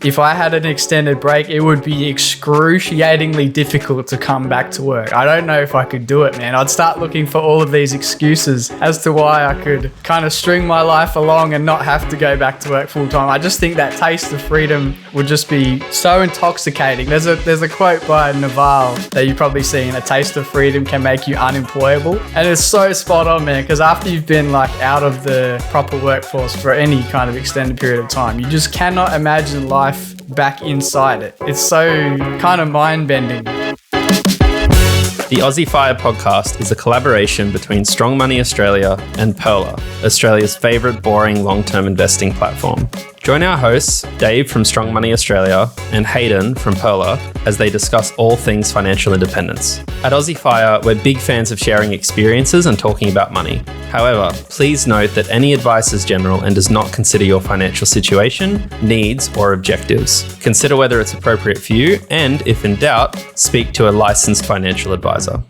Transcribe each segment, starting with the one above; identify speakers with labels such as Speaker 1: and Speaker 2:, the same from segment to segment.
Speaker 1: if I had an extended break, it would be excruciatingly difficult to come back to work. I don't know if I could do it, man. I'd start looking for all of these excuses as to why I could kind of string my life along and not have to go back to work full time. I just think that taste of freedom would just be so intoxicating. There's a quote by Naval that you've probably seen: a taste of freedom can make you unemployable. And it's so spot on, man, because after you've been like out of the proper workforce for any kind of extended period of time, you just cannot imagine life back inside it. It's so kind of mind-bending.
Speaker 2: The Aussie Fire podcast is a collaboration between Strong Money Australia and Pearler, Australia's favourite boring long-term investing platform. Join our hosts, Dave from Strong Money Australia and Hayden from Pearler, as they discuss all things financial independence. At Aussie Fire, we're big fans of sharing experiences and talking about money. However, please note that any advice is general and does not consider your financial situation, needs, or objectives. Consider whether it's appropriate for you, and if in doubt, speak to a licensed financial advisor.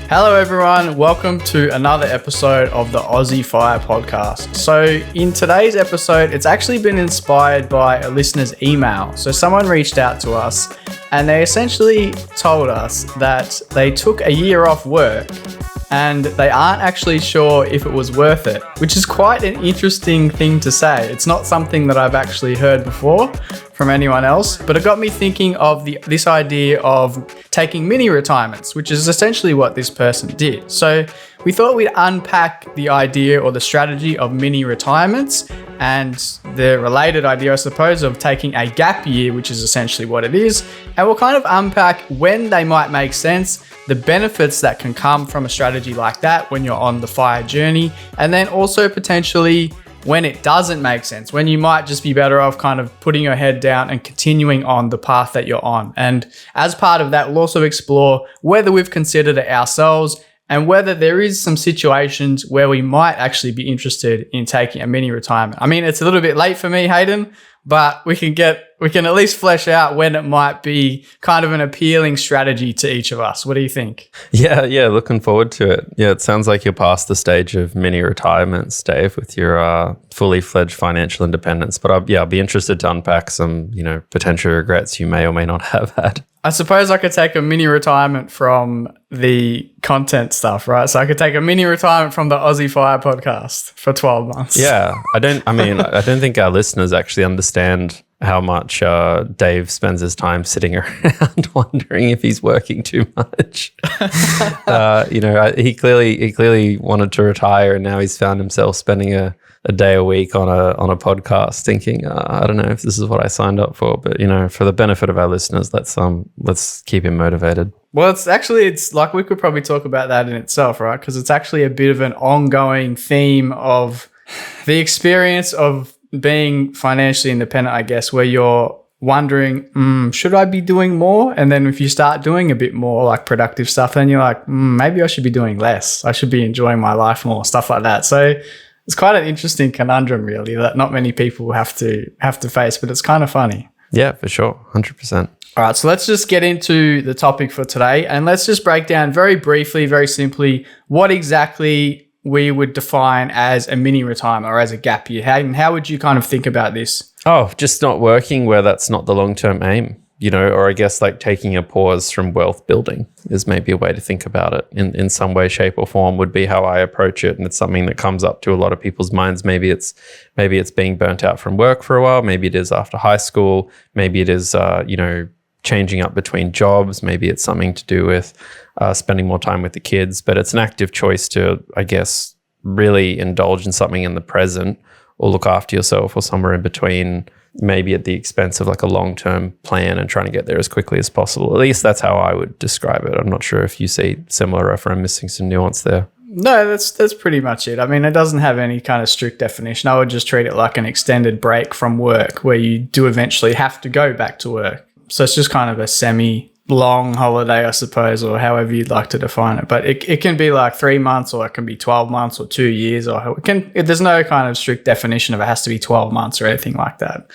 Speaker 1: Hello everyone, welcome to another episode of the Aussie Fire podcast. So in today's episode, it's actually been inspired by a listener's email. So someone reached out to us and they essentially told us that they took a year off work and they aren't actually sure if it was worth it, which is quite an interesting thing to say. It's not something that I've actually heard before from anyone else, but it got me thinking of this idea of taking mini retirements, which is essentially what this person did. So we thought we'd unpack the idea or the strategy of mini retirements and the related idea, I suppose, of taking a gap year, which is essentially what it is. And we'll kind of unpack when they might make sense, the benefits that can come from a strategy like that when you're on the FIRE journey, and then also potentially when it doesn't make sense, when you might just be better off kind of putting your head down and continuing on the path that you're on. And as part of that, we'll also explore whether we've considered it ourselves and whether there is some situations where we might actually be interested in taking a mini retirement. I mean, it's a little bit late for me, Hayden, but we can at least flesh out when it might be kind of an appealing strategy to each of us. What do you think?
Speaker 2: Yeah, looking forward to it. Yeah, it sounds like you're past the stage of mini retirements, Dave, with your fully fledged financial independence. But I'll be interested to unpack some, potential regrets you may or may not have had.
Speaker 1: I suppose I could take a mini retirement from the content stuff, right? So I could take a mini retirement from the Aussie Fire podcast for 12 months.
Speaker 2: Yeah, I don't think our listeners actually understand how much Dave spends his time sitting around wondering if he's working too much. He clearly wanted to retire, and now he's found himself spending a day a week on a podcast, thinking, I don't know if this is what I signed up for. But for the benefit of our listeners, let's keep him motivated.
Speaker 1: Well, it's like we could probably talk about that in itself, right? Because it's actually a bit of an ongoing theme of the experience of being financially independent, I guess, where you're wondering, should I be doing more? And then if you start doing a bit more like productive stuff, then you're like, maybe I should be doing less. I should be enjoying my life more, stuff like that. So it's quite an interesting conundrum, really, that not many people have to face, but it's kind of funny.
Speaker 2: Yeah, for sure. 100%.
Speaker 1: All right, so let's just get into the topic for today, and let's just break down very briefly, very simply, what exactly we would define as a mini retirement or as a gap year. How would you kind of think about this?
Speaker 2: Oh, just not working where that's not the long-term aim, or I guess like taking a pause from wealth building is maybe a way to think about it in some way, shape or form would be how I approach it. And it's something that comes up to a lot of people's minds. Maybe it's being burnt out from work for a while. Maybe it is after high school. Maybe it is, changing up between jobs. Maybe it's something to do with spending more time with the kids, but it's an active choice to, I guess, really indulge in something in the present or look after yourself or somewhere in between, maybe at the expense of like a long-term plan and trying to get there as quickly as possible. At least that's how I would describe it. I'm not sure if you see similar or if I'm missing some nuance there.
Speaker 1: No, that's pretty much it. I mean, it doesn't have any kind of strict definition. I would just treat it like an extended break from work where you do eventually have to go back to work. So it's just kind of a semi-long holiday, I suppose, or however you'd like to define it. But it can be like 3 months, or it can be 12 months or 2 years, or there's no kind of strict definition of it has to be 12 months or anything like that.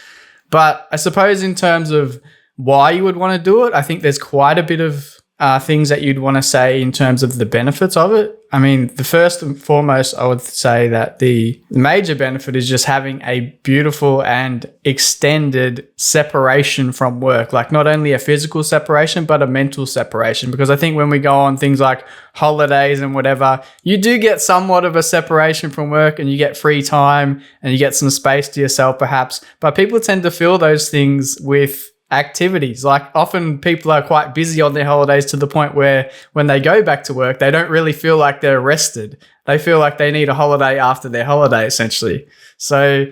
Speaker 1: But I suppose in terms of why you would want to do it, I think there's quite a bit of things that you'd want to say in terms of the benefits of it? I mean, the first and foremost, I would say that the major benefit is just having a beautiful and extended separation from work, like not only a physical separation, but a mental separation. Because I think when we go on things like holidays and whatever, you do get somewhat of a separation from work and you get free time and you get some space to yourself perhaps. But people tend to fill those things with activities. Like often people are quite busy on their holidays to the point where when they go back to work, they don't really feel like they're rested. They feel like they need a holiday after their holiday, essentially. So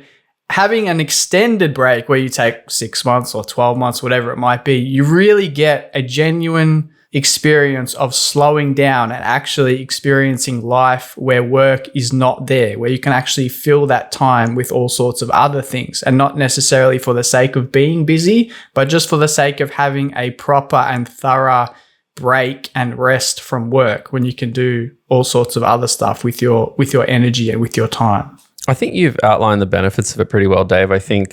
Speaker 1: having an extended break where you take 6 months or 12 months, whatever it might be, you really get a genuine experience of slowing down and actually experiencing life where work is not there, where you can actually fill that time with all sorts of other things, and not necessarily for the sake of being busy, but just for the sake of having a proper and thorough break and rest from work, when you can do all sorts of other stuff with your energy and with your time.
Speaker 2: I think you've outlined the benefits of it pretty well, Dave. I feel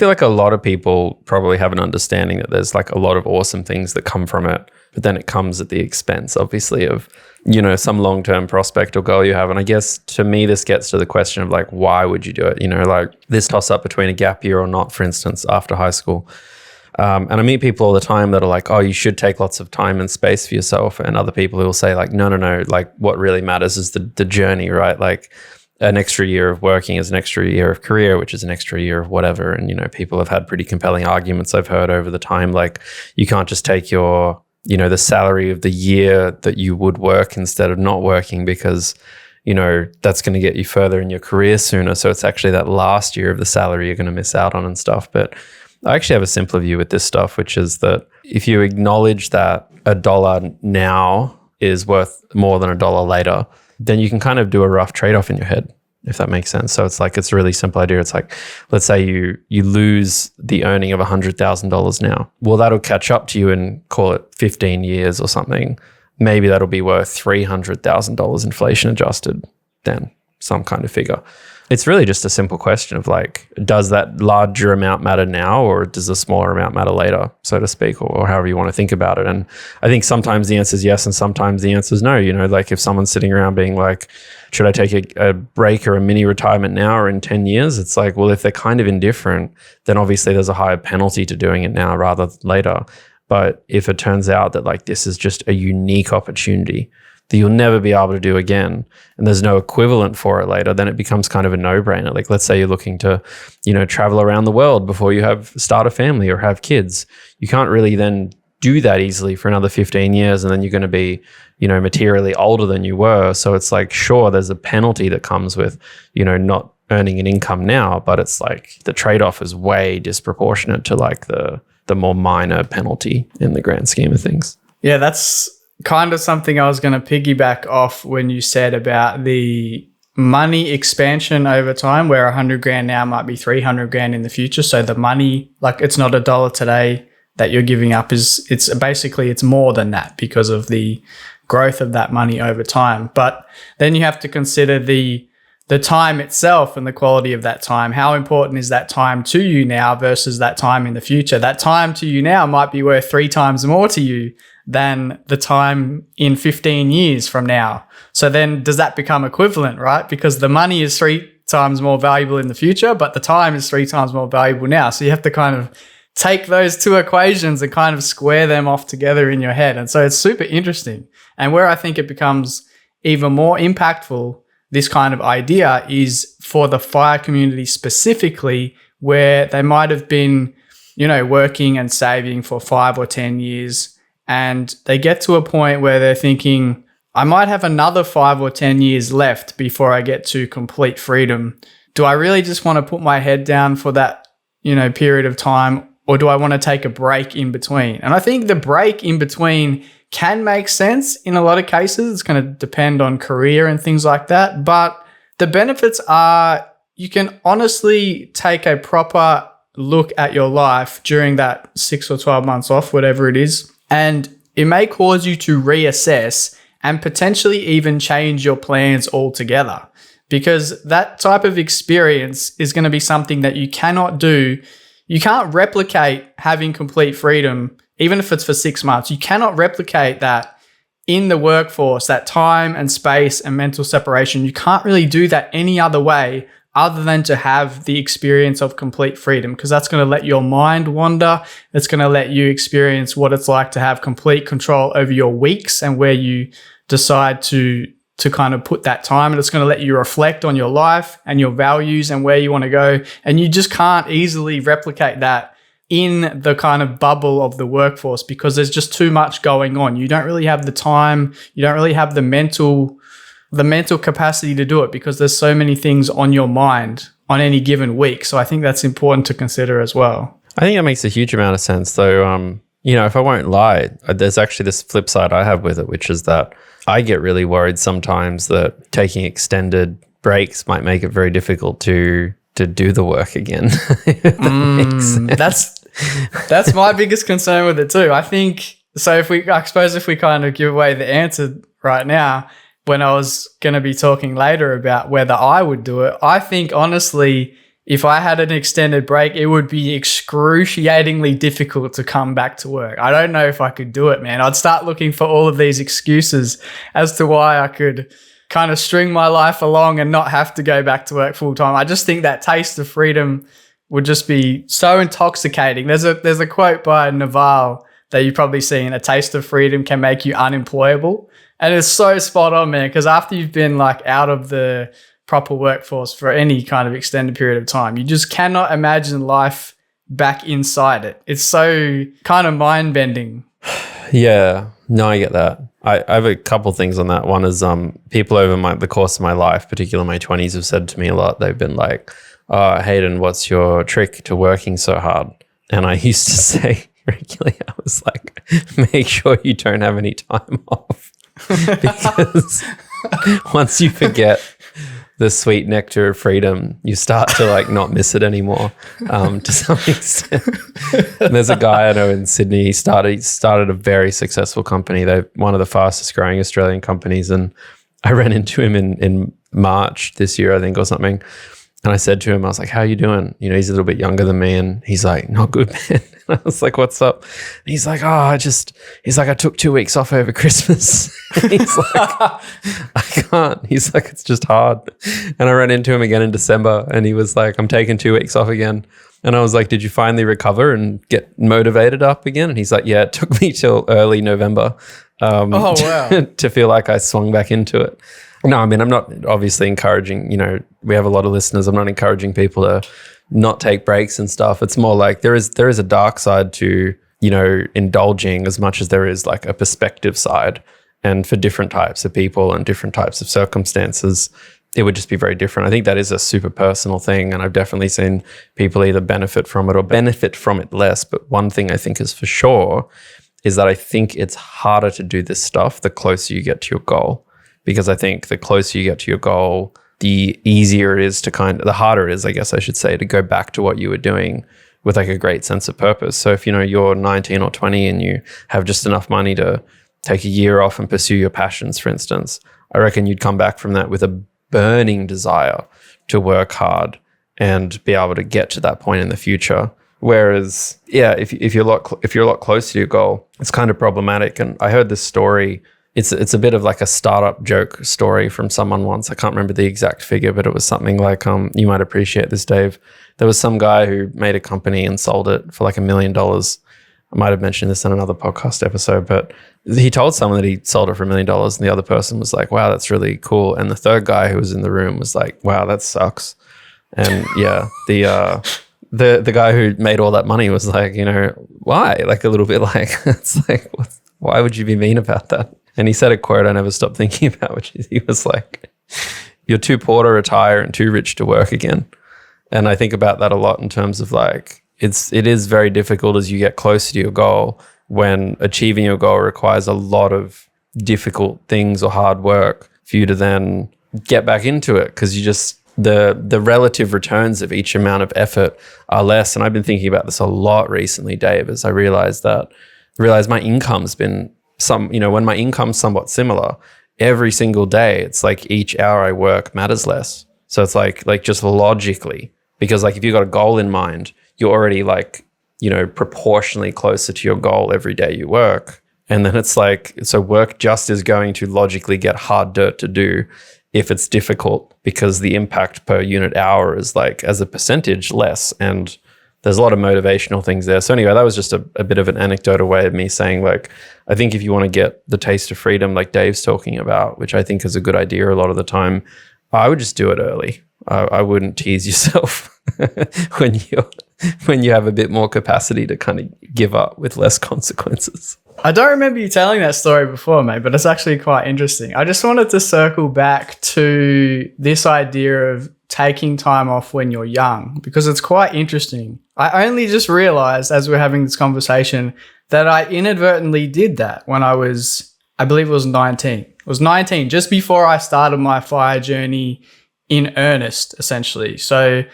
Speaker 2: like a lot of people probably have an understanding that there's like a lot of awesome things that come from it, but then it comes at the expense, obviously, of, you know, some long-term prospect or goal you have. And I guess to me, this gets to the question of like, why would you do it? You know, like this toss up between a gap year or not, for instance, after high school. And I meet people all the time that are like, oh, you should take lots of time and space for yourself. And other people who will say like, no, like what really matters is the journey, right? Like an extra year of working is an extra year of career, which is an extra year of whatever. And, you know, people have had pretty compelling arguments I've heard over the time. Like you can't just take your, you know, the salary of the year that you would work instead of not working, because, you know, that's going to get you further in your career sooner. So it's actually that last year of the salary you're going to miss out on and stuff. But I actually have a simpler view with this stuff, which is that if you acknowledge that $1 now is worth more than $1 later, then you can kind of do a rough trade-off in your head, if that makes sense. So it's like, it's a really simple idea. It's like, let's say you lose the earning of $100,000 now. Well, that'll catch up to you in, call it 15 years or something. Maybe that'll be worth $300,000 inflation adjusted then, some kind of figure. It's really just a simple question of like, does that larger amount matter now, or does the smaller amount matter later, so to speak, or however you want to think about it. And I think sometimes the answer is yes, and sometimes the answer is no. You know, like if someone's sitting around being like, should I take a break or a mini retirement now or in 10 years? It's like, well, if they're kind of indifferent, then obviously there's a higher penalty to doing it now rather than later. But if it turns out that like this is just a unique opportunity that you'll never be able to do again, and there's no equivalent for it later, then it becomes kind of a no-brainer. Like let's say you're looking to, you know, travel around the world before you start a family or have kids. You can't really then do that easily for another 15 years, and then you're going to be, you know, materially older than you were. So it's like, sure, there's a penalty that comes with, you know, not earning an income now, but it's like the trade-off is way disproportionate to like the more minor penalty in the grand scheme of things.
Speaker 1: Yeah, that's kind of something I was going to piggyback off when you said about the money expansion over time, where 100 grand now might be 300 grand in the future. So the money, like it's not $1 today that you're giving up, it's more than that because of the growth of that money over time. But then you have to consider the time itself and the quality of that time. How important is that time to you now versus that time in the future? That time to you now might be worth 3 times more to you than the time in 15 years from now. So then does that become equivalent, right? Because the money is 3 times more valuable in the future, but the time is 3 times more valuable now. So you have to kind of take those two equations and kind of square them off together in your head. And so it's super interesting. And where I think it becomes even more impactful, this kind of idea, is for the FIRE community specifically, where they might have been, you know, working and saving for 5 or 10 years, and they get to a point where they're thinking, I might have another 5 or 10 years left before I get to complete freedom. Do I really just want to put my head down for that, you know, period of time, or do I want to take a break in between? And I think the break in between can make sense in a lot of cases. It's going to depend on career and things like that. But the benefits are you can honestly take a proper look at your life during that 6 or 12 months off, whatever it is. And it may cause you to reassess and potentially even change your plans altogether, because that type of experience is going to be something that you cannot do. You can't replicate having complete freedom even if it's for 6 months, you cannot replicate that in the workforce, that time and space and mental separation. You can't really do that any other way other than to have the experience of complete freedom, because that's going to let your mind wander. It's going to let you experience what it's like to have complete control over your weeks and where you decide to kind of put that time. And it's going to let you reflect on your life and your values and where you want to go. And you just can't easily replicate that in the kind of bubble of the workforce, because there's just too much going on. You don't really have the time. You don't really have the mental capacity to do it, because there's so many things on your mind on any given week. So I think that's important to consider as well.
Speaker 2: I think that makes a huge amount of sense, though. If I won't lie, there's actually this flip side I have with it, which is that I get really worried sometimes that taking extended breaks might make it very difficult to do the work again.
Speaker 1: That's my biggest concern with it too. I think so. I suppose if we kind of give away the answer right now, when I was going to be talking later about whether I would do it, I think honestly, if I had an extended break, it would be excruciatingly difficult to come back to work. I don't know if I could do it, man. I'd start looking for all of these excuses as to why I could kind of string my life along and not have to go back to work full time. I just think that taste of freedom would just be so intoxicating. There's a quote by Naval that you've probably seen: "A taste of freedom can make you unemployable." And it's so spot on, man, because after you've been like out of the proper workforce for any kind of extended period of time, you just cannot imagine life back inside it. It's so kind of mind-bending.
Speaker 2: Yeah, no, I get that. I have a couple things on that. One is people over the course of my life, particularly my 20s, have said to me a lot. They've been like, "Oh, Hayden, what's your trick to working so hard?" And I used to say regularly, I was like, make sure you don't have any time off. Because once you forget the sweet nectar of freedom, you start to like not miss it anymore to some extent. And there's a guy I know in Sydney. He started a very successful company. They're one of the fastest growing Australian companies. And I ran into him in March this year, I think, or something. And I said to him, I was like, "How you doing?" He's a little bit younger than me. And he's like, "Not good, man." And I was like, "What's up?" And he's like, "I took 2 weeks off over Christmas." And he's like, "I can't." He's like, "It's just hard." And I ran into him again in December and he was like, "I'm taking 2 weeks off again." And I was like, "Did you finally recover and get motivated up again?" And he's like, "Yeah, it took me till early November to feel like I swung back into it." No, I mean, I'm not obviously encouraging, we have a lot of listeners. I'm not encouraging people to not take breaks and stuff. It's more like there is a dark side to, indulging as much as there is like a perspective side. And for different types of people and different types of circumstances, it would just be very different. I think that is a super personal thing. And I've definitely seen people either benefit from it or benefit from it less. But one thing I think is for sure is that I think it's harder to do this stuff the closer you get to your goal. Because I think the closer you get to your goal, the easier it is the harder it is, I guess I should say, to go back to what you were doing with like a great sense of purpose. So if, you're 19 or 20 and you have just enough money to take a year off and pursue your passions, for instance, I reckon you'd come back from that with a burning desire to work hard and be able to get to that point in the future. Whereas, yeah, if you're a lot closer to your goal, it's kind of problematic. And I heard this story. It's a bit of like a startup joke story from someone once. I can't remember the exact figure, but it was something like, you might appreciate this, Dave. There was some guy who made a company and sold it for like $1 million. I might have mentioned this in another podcast episode, but he told someone that he sold it for $1 million and the other person was like, "Wow, that's really cool." And the third guy who was in the room was like, "Wow, that sucks." And yeah, the guy who made all that money was like, why? Like a little bit like, it's like, why would you be mean about that? And he said a quote I never stopped thinking about, which is, he was like, "You're too poor to retire and too rich to work again." And I think about that a lot in terms of like, it is very difficult as you get closer to your goal, when achieving your goal requires a lot of difficult things or hard work for you to then get back into it, because you just, the relative returns of each amount of effort are less. And I've been thinking about this a lot recently, Dave, as I realized my income's been when my income's somewhat similar, every single day, it's like each hour I work matters less. So it's like just logically, because like if you've got a goal in mind, you're already like proportionally closer to your goal every day you work. And then it's like, so work just is going to logically get harder to do if it's difficult, because the impact per unit hour is like, as a percentage, less. And there's a lot of motivational things there. So anyway, that was just a bit of an anecdotal way of me saying, like, I think if you want to get the taste of freedom like Dave's talking about, which I think is a good idea a lot of the time, I would just do it early. I wouldn't tease yourself when you have a bit more capacity to kind of give up with less consequences.
Speaker 1: I don't remember you telling that story before, mate, but it's actually quite interesting. I just wanted to circle back to this idea of taking time off when you're young, because it's quite interesting. I only just realized as we're having this conversation that I inadvertently did that when I believe it was 19. It was 19, just before I started my fire journey in earnest, essentially. So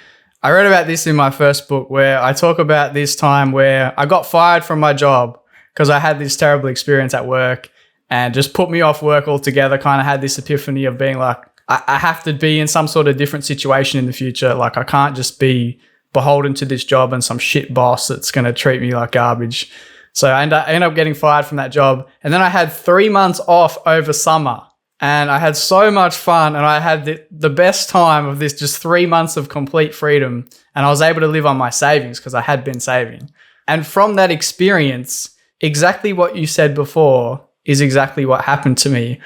Speaker 1: I read about this in my first book, where I talk about this time where I got fired from my job because I had this terrible experience at work and just put me off work altogether. Kind of had this epiphany of being like, I have to be in some sort of different situation in the future. Like, I can't just be beholden to this job and some shit boss that's going to treat me like garbage. So I end up getting fired from that job. And then I had 3 months off over summer. And I had so much fun, and I had the best time of this, just 3 months of complete freedom. And I was able to live on my savings because I had been saving. And from that experience, exactly what you said before is exactly what happened to me.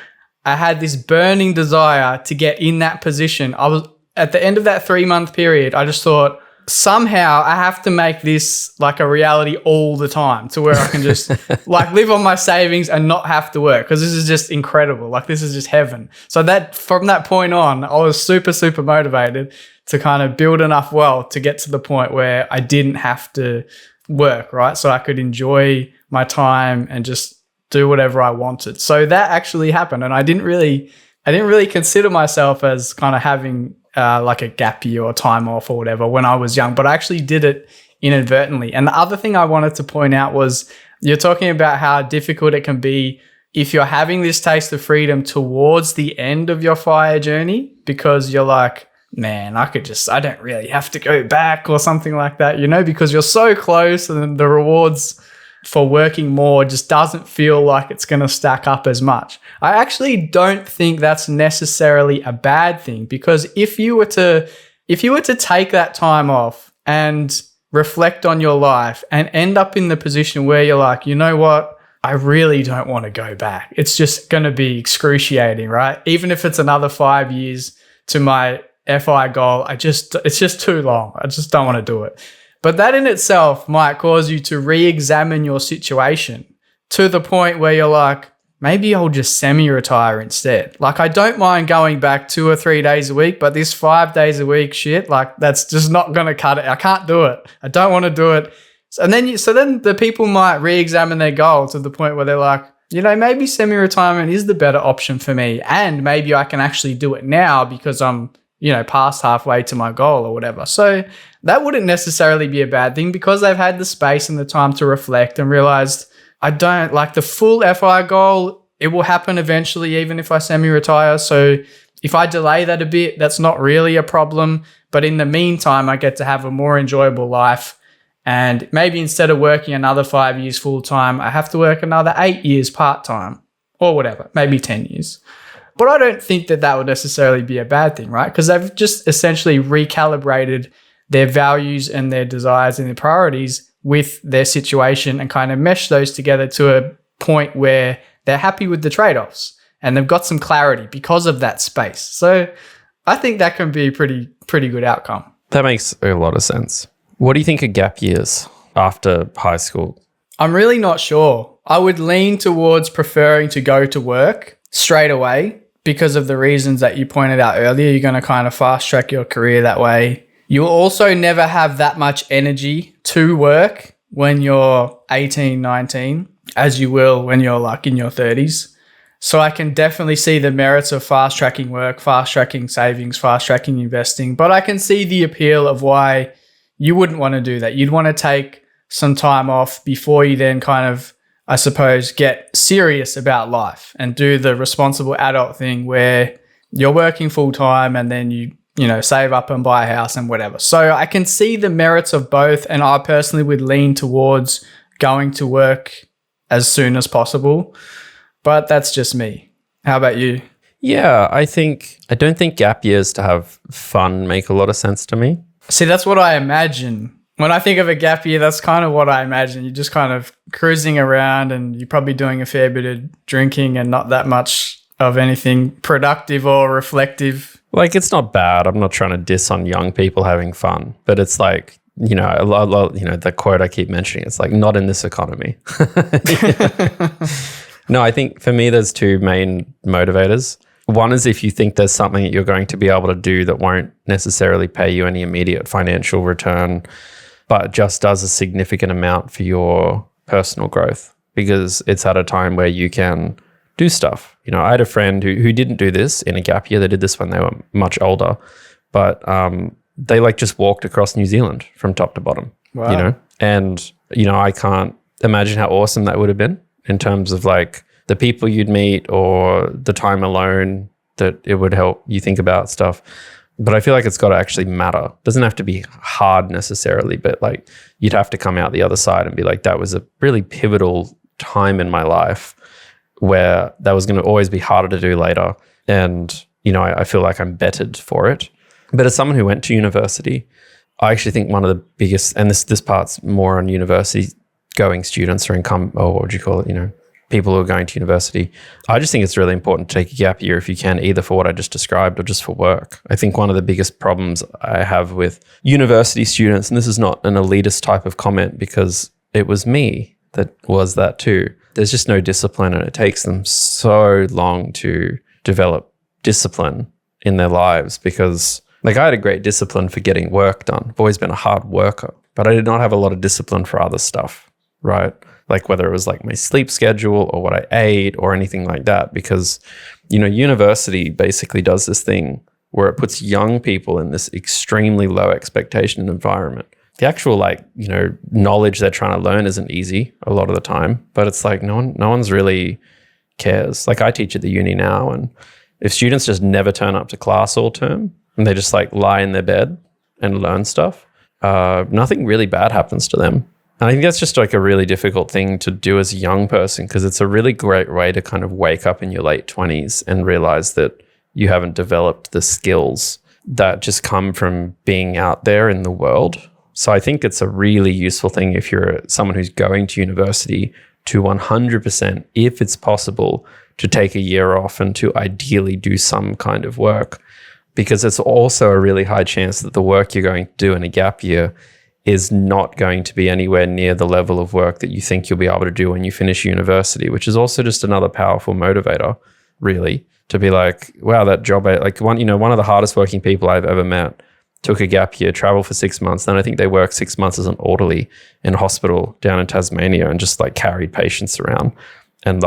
Speaker 1: I had this burning desire to get in that position. I was at the end of that 3 month period, I just thought, somehow I have to make this like a reality all the time, to where I can just like live on my savings and not have to work, because this is just incredible. Like, this is just heaven. So that from that point on, I was super, super motivated to kind of build enough wealth to get to the point where I didn't have to work, right? So I could enjoy my time and just do whatever I wanted. So that actually happened. And I didn't really consider myself as kind of having like a gap year or time off or whatever when I was young, but I actually did it inadvertently. And the other thing I wanted to point out was, you're talking about how difficult it can be if you're having this taste of freedom towards the end of your fire journey, because you're like, man, I don't really have to go back or something like that, because you're so close, and then the rewards for working more just doesn't feel like it's going to stack up as much. I actually don't think that's necessarily a bad thing, because if you were to take that time off and reflect on your life and end up in the position where you're like, you know what, I really don't want to go back. It's just going to be excruciating, right? Even if it's another 5 years to my FI goal, it's just too long. I just don't want to do it. But that in itself might cause you to re-examine your situation to the point where you're like, maybe I'll just semi-retire instead. Like, I don't mind going back 2 or 3 days a week, but this 5 days a week shit, like, that's just not going to cut it. I can't do it. I don't want to do it. So then the people might re-examine their goal to the point where they're like, maybe semi-retirement is the better option for me. And maybe I can actually do it now because I'm, past halfway to my goal or whatever. So that wouldn't necessarily be a bad thing, because they've had the space and the time to reflect and realized, I don't like the full FI goal. It will happen eventually, even if I semi-retire. So if I delay that a bit, that's not really a problem. But in the meantime, I get to have a more enjoyable life. And maybe instead of working another 5 years full-time, I have to work another 8 years part-time or whatever, maybe 10 years. But I don't think that would necessarily be a bad thing, right? Because they've just essentially recalibrated their values and their desires and their priorities with their situation and kind of mesh those together to a point where they're happy with the trade-offs and they've got some clarity because of that space. So I think that can be a pretty good outcome.
Speaker 2: That makes a lot of sense. What do you think of gap years after high school?
Speaker 1: I'm really not sure. I would lean towards preferring to go to work straight away because of the reasons that you pointed out earlier. You're going to kind of fast track your career that way. You'll also never have that much energy to work when you're 18, 19, as you will when you're like in your 30s. So I can definitely see the merits of fast tracking work, fast tracking savings, fast tracking investing, but I can see the appeal of why you wouldn't want to do that. You'd want to take some time off before you then kind of, I suppose, get serious about life and do the responsible adult thing where you're working full time and then you save up and buy a house and whatever. So I can see the merits of both, and I personally would lean towards going to work as soon as possible. But that's just me. How about you?
Speaker 2: Yeah, I don't think gap years to have fun make a lot of sense to me.
Speaker 1: See, that's what I imagine. When I think of a gap year, that's kind of what I imagine. You're just kind of cruising around and you're probably doing a fair bit of drinking and not that much of anything productive or reflective.
Speaker 2: Like, it's not bad. I'm not trying to diss on young people having fun, but it's like, a lot, the quote I keep mentioning, it's like, not in this economy. No, I think for me, there's two main motivators. One is if you think there's something that you're going to be able to do that won't necessarily pay you any immediate financial return, but just does a significant amount for your personal growth, because it's at a time where you can do stuff. I had a friend who didn't do this in a gap year. They did this when they were much older, but they just walked across New Zealand from top to bottom.
Speaker 1: Wow.
Speaker 2: And I can't imagine how awesome that would have been in terms of like the people you'd meet or the time alone that it would help you think about stuff. But I feel like it's got to actually matter. It doesn't have to be hard necessarily, but like you'd have to come out the other side and be like, that was a really pivotal time in my life where that was going to always be harder to do later. And, I feel like I'm bettered for it. But as someone who went to university, I actually think one of the biggest, and this part's more on university going students or what would you call it, people who are going to university. I just think it's really important to take a gap year if you can, either for what I just described or just for work. I think one of the biggest problems I have with university students, and this is not an elitist type of comment because it was me that was that too. There's just no discipline, and it takes them so long to develop discipline in their lives because I had a great discipline for getting work done. I've always been a hard worker, but I did not have a lot of discipline for other stuff, right? Like whether it was like my sleep schedule or what I ate or anything like that, because, university basically does this thing where it puts young people in this extremely low expectation environment. The actual knowledge they're trying to learn isn't easy a lot of the time, but it's like no one's really cares. Like I teach at the uni now, and if students just never turn up to class all term and they just lie in their bed and learn stuff, nothing really bad happens to them. And I think that's just a really difficult thing to do as a young person, because it's a really great way to kind of wake up in your late 20s and realize that you haven't developed the skills that just come from being out there in the world. So I think it's a really useful thing if you're someone who's going to university to 100%, if it's possible, to take a year off and to ideally do some kind of work, because it's also a really high chance that the work you're going to do in a gap year is not going to be anywhere near the level of work that you think you'll be able to do when you finish university, which is also just another powerful motivator, really, to be like, wow, that job, one of the hardest working people I've ever met took a gap year, traveled for 6 months. Then I think they worked 6 months as an orderly in a hospital down in Tasmania and just carried patients around, and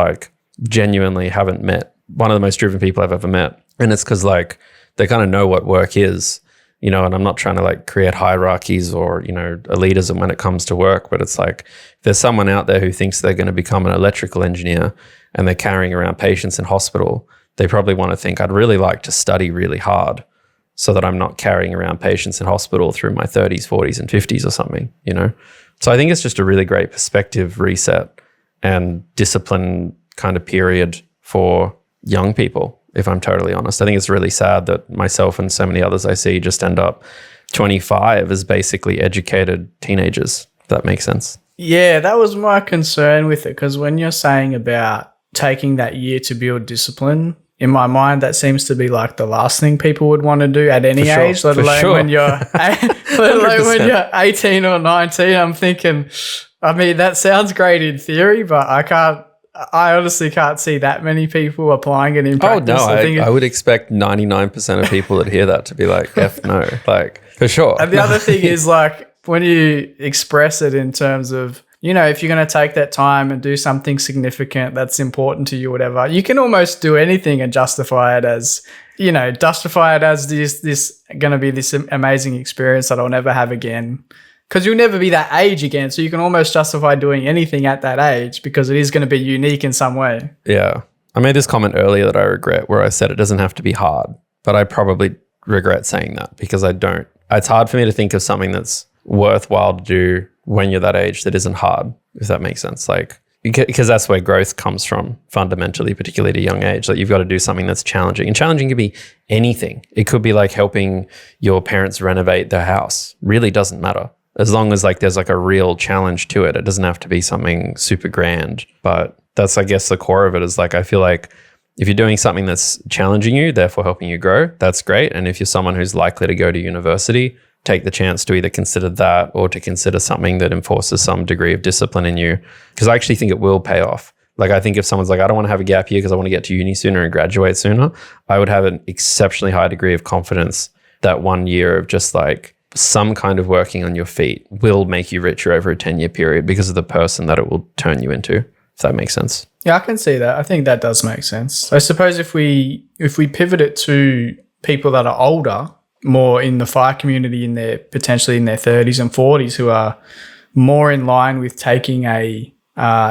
Speaker 2: genuinely haven't met one of the most driven people I've ever met. And it's because they kind of know what work is. And I'm not trying to create hierarchies or, elitism when it comes to work, but it's if there's someone out there who thinks they're going to become an electrical engineer and they're carrying around patients in hospital, they probably want to think, I'd really like to study really hard so that I'm not carrying around patients in hospital through my 30s, 40s, and 50s or something, So I think it's just a really great perspective reset and discipline kind of period for young people. If I'm totally honest, I think it's really sad that myself and so many others I see just end up 25 as basically educated teenagers, if that makes sense.
Speaker 1: Yeah, that was my concern with it, because when you're saying about taking that year to build discipline, in my mind, that seems to be the last thing people would want to do at any age, let alone when you're 18 or 19. I'm thinking, that sounds great in theory, but I honestly can't see that many people applying it in practice.
Speaker 2: Oh, no, I would expect 99% of people that hear that to be like, F no, for sure.
Speaker 1: And the other thing is when you express it in terms of, if you're going to take that time and do something significant that's important to you, whatever, you can almost do anything and justify it as this going to be this amazing experience that I'll never have again. Because you'll never be that age again. So you can almost justify doing anything at that age because it is going to be unique in some way.
Speaker 2: Yeah. I made this comment earlier that I regret, where I said it doesn't have to be hard, but I probably regret saying that because I don't. It's hard for me to think of something that's worthwhile to do when you're that age that isn't hard, if that makes sense. Like, because that's where growth comes from fundamentally, particularly at a young age. Like, you've got to do something that's challenging. And challenging could be anything. It could be like helping your parents renovate their house. Really doesn't matter. As long as like there's like a real challenge to it. It doesn't have to be something super grand. But that's, I guess, the core of it is like, I feel like if you're doing something that's challenging you, therefore helping you grow, that's great. And if you're someone who's likely to go to university, take the chance to either consider that or to consider something that enforces some degree of discipline in you. Because I actually think it will pay off. Like, I think if someone's like, I don't want to have a gap year because I want to get to uni sooner and graduate sooner, I would have an exceptionally high degree of confidence that 1 year of just like some kind of working on your feet will make you richer over a 10-year period because of the person that it will turn you into, if that makes sense.
Speaker 1: Yeah, I can see that. I think that does make sense. I suppose if we pivot it to people that are older, more in the fire community, potentially in their 30s and 40s, who are more in line with taking a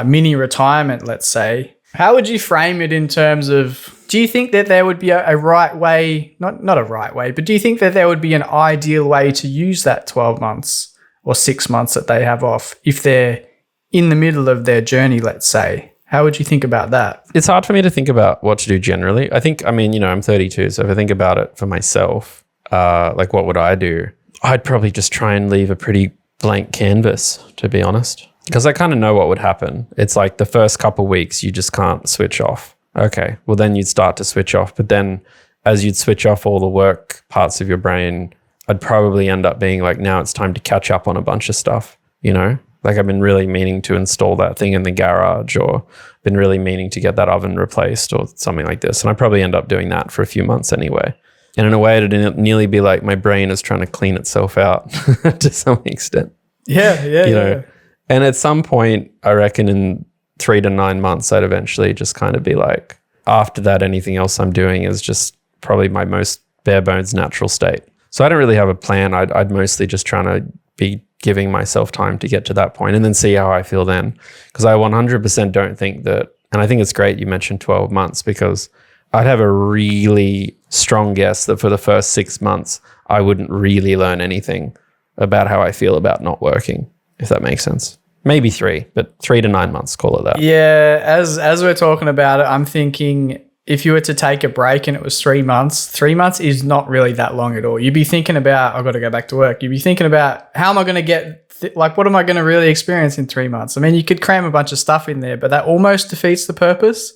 Speaker 1: mini retirement, let's say, how would you frame it in terms of, do you think that there would be a right way, not a right way, but do you think that there would be an ideal way to use that 12 months or 6 months that they have off if they're in the middle of their journey, let's say? How would you think about that?
Speaker 2: It's hard for me to think about what to do generally. I think, I'm 32, so if I think about it for myself, like what would I do? I'd probably just try and leave a pretty blank canvas, to be honest, because I kind of know what would happen. It's like the first couple of weeks, you just can't switch off. Okay, well then you'd start to switch off. But then as you'd switch off all the work parts of your brain, I'd probably end up being like, now it's time to catch up on a bunch of stuff, Like, I've been really meaning to install that thing in the garage, or been really meaning to get that oven replaced or something like this. And I'd probably end up doing that for a few months anyway. And in a way, it'd nearly be like my brain is trying to clean itself out to some extent.
Speaker 1: Yeah.
Speaker 2: And at some point, I reckon in 3 to 9 months, I'd eventually just kind of be like, after that, anything else I'm doing is just probably my most bare bones natural state. So I don't really have a plan. I'd mostly just trying to be giving myself time to get to that point and then see how I feel then. Because I 100% don't think that, and I think it's great you mentioned 12 months, because I'd have a really strong guess that for the first 6 months, I wouldn't really learn anything about how I feel about not working, if that makes sense. Maybe 3, but 3 to 9 months, call it that.
Speaker 1: Yeah, as we're talking about it, I'm thinking if you were to take a break and it was 3 months, 3 months is not really that long at all. You'd be thinking about, I've got to go back to work. You'd be thinking about, how am I going to get, what am I going to really experience in 3 months? I mean, you could cram a bunch of stuff in there, but that almost defeats the purpose.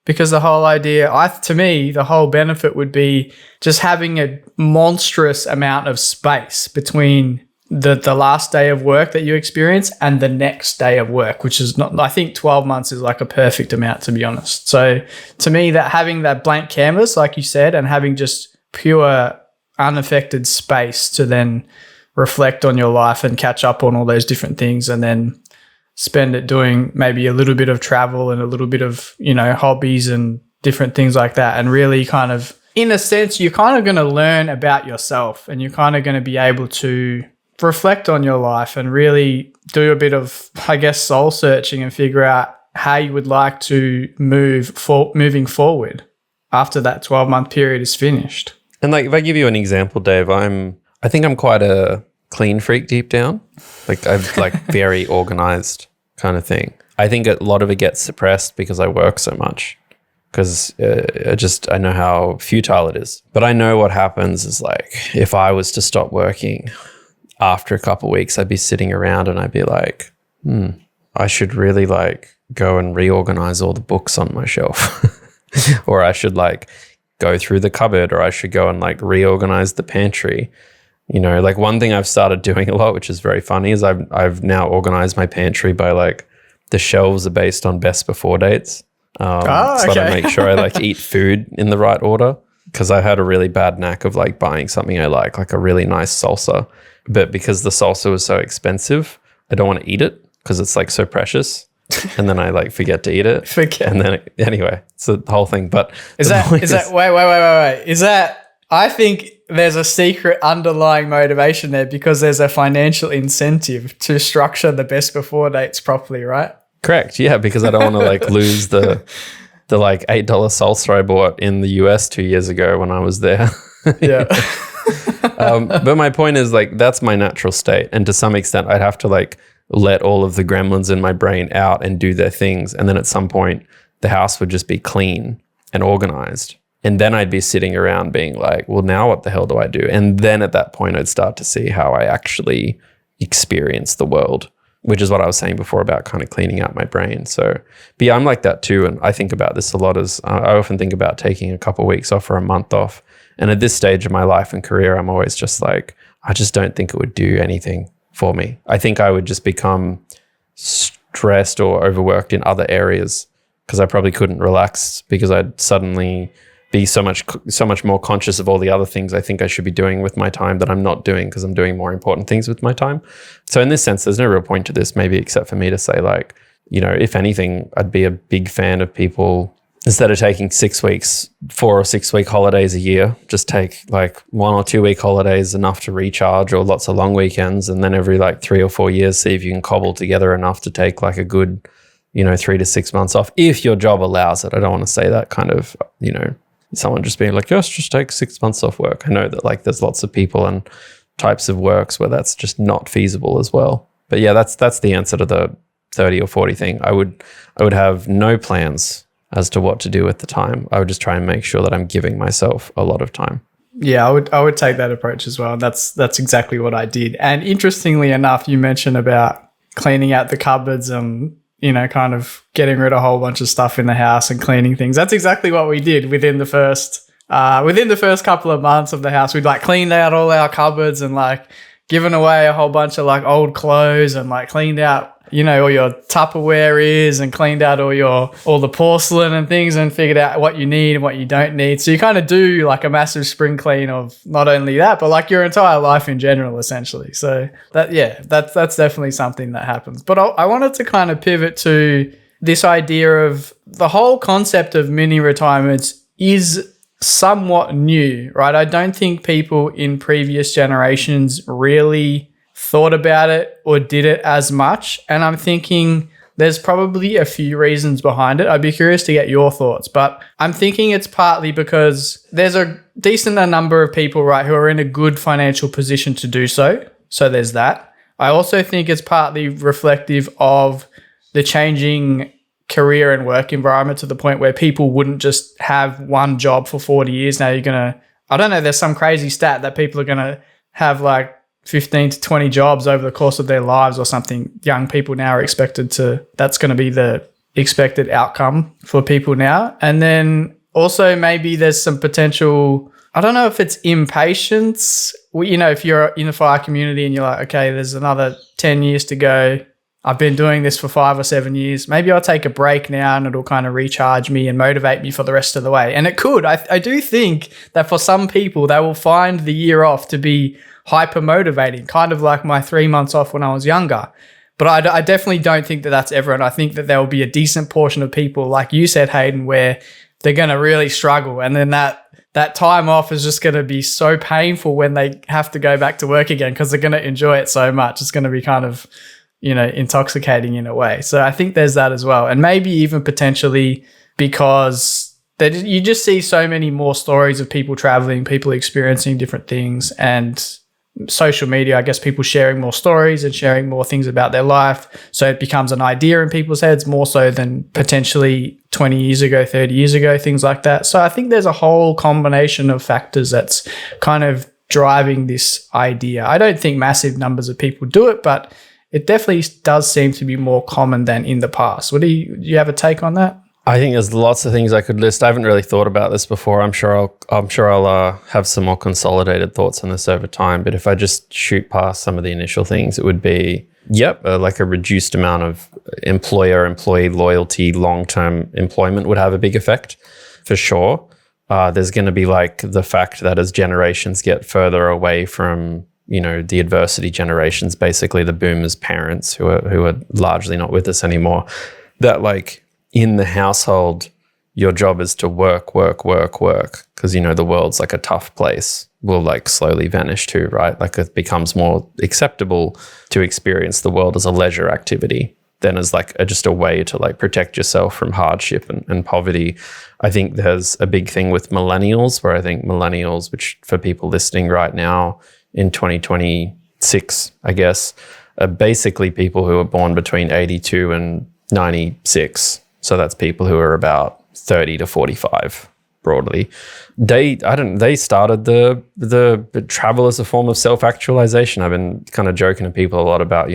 Speaker 1: Because the whole idea, to me, the whole benefit would be just having a monstrous amount of space between the last day of work that you experience and the next day of work, which is not, I think 12 months is like a perfect amount, to be honest. So to me, that having that blank canvas, like you said, and having just pure unaffected space to then reflect on your life and catch up on all those different things, and then spend it doing maybe a little bit of travel and a little bit of, hobbies and different things like that. And really kind of, in a sense, you're kind of going to learn about yourself, and you're kind of going to be able to reflect on your life and really do a bit of, I guess, soul searching and figure out how you would like to moving forward after that 12-month period is finished.
Speaker 2: And like, if I give you an example, Dave, I think I'm quite a clean freak deep down. Like, I've like very organized kind of thing. I think a lot of it gets suppressed because I work so much, because I know how futile it is. But I know what happens is, like, if I was to stop working after a couple of weeks, I'd be sitting around and I'd be like, I should really like go and reorganize all the books on my shelf. Or I should like go through the cupboard, or I should go and like reorganize the pantry. Like, one thing I've started doing a lot, which is very funny, is I've now organized my pantry by like the shelves are based on best before dates. So that I make sure I like eat food in the right order, because I had a really bad knack of like buying something I like a really nice salsa. But because the salsa was so expensive, I don't want to eat it because it's like so precious. And then I like forget to eat it. And then anyway, it's the whole thing. But
Speaker 1: wait. Is that, I think there's a secret underlying motivation there, because there's a financial incentive to structure the best before dates properly, right?
Speaker 2: Correct. Yeah, because I don't want to like lose the like $8 salsa I bought in the US 2 years ago when I was there.
Speaker 1: Yeah.
Speaker 2: But my point is like, that's my natural state. And to some extent, I'd have to like let all of the gremlins in my brain out and do their things. And then at some point, the house would just be clean and organized. And then I'd be sitting around being like, well, now what the hell do I do? And then at that point, I'd start to see how I actually experience the world, which is what I was saying before about kind of cleaning out my brain. So, but yeah, I'm like that too. And I think about this a lot as I often think about taking a couple of weeks off or a month off. And at this stage of my life and career, I'm always just like, I just don't think it would do anything for me. I think I would just become stressed or overworked in other areas because I probably couldn't relax because I'd suddenly be so much more conscious of all the other things I think I should be doing with my time that I'm not doing because I'm doing more important things with my time. So in this sense, there's no real point to this, maybe except for me to say like, you know, if anything, I'd be a big fan of people, instead of taking 6 weeks, 4 or 6 week holidays a year, just take like 1 or 2 week holidays, enough to recharge, or lots of long weekends. And then every like 3 or 4 years, see if you can cobble together enough to take like a good, 3 to 6 months off, if your job allows it. I don't want to say that kind of, someone just being like, yes, just take 6 months off work. I know that like there's lots of people and types of works where that's just not feasible as well. But yeah, that's the answer to the 30 or 40 thing. I would have no plans as to what to do with the time. I would just try and make sure that I'm giving myself a lot of time.
Speaker 1: Yeah, I would take that approach as well. That's exactly what I did. And interestingly enough, you mentioned about cleaning out the cupboards and kind of getting rid of a whole bunch of stuff in the house and cleaning things. That's exactly what we did within the first couple of months of the house. We'd like cleaned out all our cupboards and like given away a whole bunch of like old clothes and like cleaned out, all your Tupperware is and cleaned out all the porcelain and things and figured out what you need and what you don't need. So you kind of do like a massive spring clean of not only that, but like your entire life in general, essentially. So that's definitely something that happens. But I wanted to kind of pivot to this idea of the whole concept of mini retirements is somewhat new, right? I don't think people in previous generations really thought about it or did it as much. And I'm thinking there's probably a few reasons behind it. I'd be curious to get your thoughts, but I'm thinking it's partly because there's a decent number of people, right, who are in a good financial position to do so. So there's that. I also think it's partly reflective of the changing career and work environment to the point where people wouldn't just have one job for 40 years. Now there's some crazy stat that people are going to have like 15 to 20 jobs over the course of their lives or something. Young people now are that's going to be the expected outcome for people now. And then also maybe there's some potential, I don't know if it's impatience. If you're in the fire community and you're like, okay, there's another 10 years to go. I've been doing this for 5 or 7 years. Maybe I'll take a break now and it'll kind of recharge me and motivate me for the rest of the way. And it could. I do think that for some people, they will find the year off to be hyper motivating, kind of like my 3 months off when I was younger. But I definitely don't think that that's everyone. I think that there will be a decent portion of people, like you said, Hayden, where they're going to really struggle. And then that time off is just going to be so painful when they have to go back to work again because they're going to enjoy it so much. It's going to be kind of, intoxicating in a way. So I think there's that as well. And maybe even potentially because you just see so many more stories of people traveling, people experiencing different things, and social media, I guess people sharing more stories and sharing more things about their life. So it becomes an idea in people's heads more so than potentially 20 years ago, 30 years ago, things like that. So I think there's a whole combination of factors that's kind of driving this idea. I don't think massive numbers of people do it, but it definitely does seem to be more common than in the past. Do you have a take on that?
Speaker 2: I think there's lots of things I could list. I haven't really thought about this before. I'm sure I'll have some more consolidated thoughts on this over time. But if I just shoot past some of the initial things, it would be, like a reduced amount of employer-employee loyalty, long-term employment would have a big effect for sure. There's going to be like the fact that as generations get further away from the adversity generations, basically the boomers' parents who are largely not with us anymore, that like in the household, your job is to work, because the world's like a tough place, will like slowly vanish too, right? Like it becomes more acceptable to experience the world as a leisure activity then as like just a way to like protect yourself from hardship and poverty. I think there's a big thing with millennials, where I think millennials, which for people listening right now in 2026, I guess, are basically people who were born between 82 and 96. So that's people who are about 30 to 45 broadly. They started the travel as a form of self-actualization. I've been kind of joking to people a lot about,